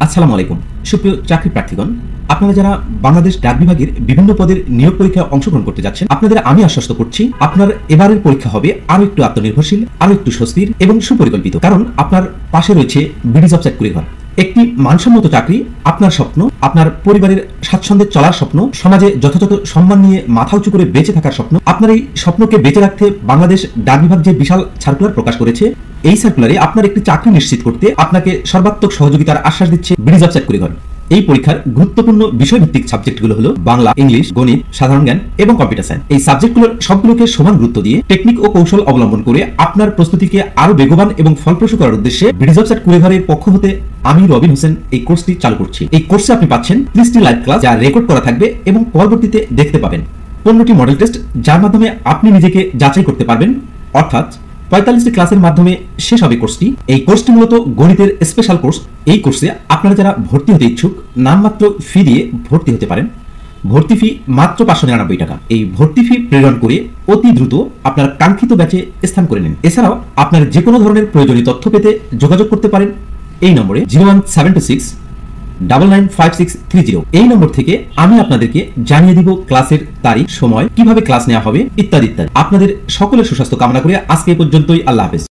আসসালামু আলাইকুম সুপ্রিয় চাকরি প্রার্থীগণ, আপনারা যারা বাংলাদেশ ডাক বিভাগের বিভিন্ন পদের নিয়োগ পরীক্ষায় অংশগ্রহণ করতে যাচ্ছেন, আপনাদের আমি আশ্বস্ত করছি আপনার এবারের পরীক্ষা হবে আরো একটু আত্মনির্ভরশীল, আরো একটু স্বস্তির এবং সুপরিকল্পিত। কারণ আপনার পাশে রয়েছে বিডি জব চাকরি ঘর, একটি মানসম্মত চাকরি, আপনার স্বপ্ন, আপনার পরিবারের স্বাচ্ছন্দ্যে চলার স্বপ্ন, সমাজে যথাযথ সম্মান নিয়ে মাথা উঁচু করে বেঁচে থাকার স্বপ্ন। আপনার এই স্বপ্নকে বেঁচে রাখতে বাংলাদেশ ডাক বিভাগ যে বিশাল সার্কুলার প্রকাশ করেছে, এই সার্কুলারে আপনার একটি চাকরি নিশ্চিত করতে আপনাকে সর্বাত্মক সহযোগিতার আশ্বাস দিচ্ছে বিডি জব চাকরি ঘর। এই পরীক্ষার গুরুত্বপূর্ণ বিষয়ভিত্তিক সাবজেক্টগুলো হলো বাংলা, ইংলিশ, গণিত, সাধারণ জ্ঞান এবং কম্পিউটার সায়েন্স। এই সাবজেক্টগুলোর সবগুলোকে সমান গুরুত্ব দিয়ে টেকনিক ও কৌশল অবলম্বন করে আপনার প্রস্তুতিকে আরো বেগবান এবং ফলপ্রসূ করার উদ্দেশ্যে বিডি জব চাকরি ঘরের পক্ষ হতে আমি রবিন হোসেন এই কোর্সটি চালু করছি। এই কোর্সে আপনি পাচ্ছেন 30টি লাইভ ক্লাস, যা রেকর্ড করা থাকবে এবং পরবর্তীতে দেখতে পাবেন। 15টি মডেল টেস্ট, যার মাধ্যমে আপনি নিজেকে যাচাই করতে পারবেন, অর্থাৎ 45টি ক্লাসের মাধ্যমে শেষ হবে কোর্সটি। এই কোর্সটি মূলত গণিতের স্পেশাল কোর্স। এই কোর্সে আপনারা যারা ভর্তি হতে ইচ্ছুক, নামমাত্র ফি দিয়ে ভর্তি হতে পারেন। ভর্তি ফি মাত্র 599 টাকা। এই ভর্তি ফি প্রেরণ করে অতি দ্রুত আপনার কাঙ্ক্ষিত ব্যাচে স্থান করে নিন। এছাড়াও আপনার যে কোনো ধরনের প্রয়োজনীয় তথ্য পেতে যোগাযোগ করতে পারেন এই নম্বরে 01726995630। এই নম্বর থেকে আমি আপনাদেরকে জানিয়ে দিব ক্লাসের তারিখ, সময়, কিভাবে ক্লাস নেওয়া হবে ইত্যাদি ইত্যাদি। আপনাদের সকলের সুস্বাস্থ্য কামনা করে আজকে এই পর্যন্তই। আল্লাহ হাফেজ।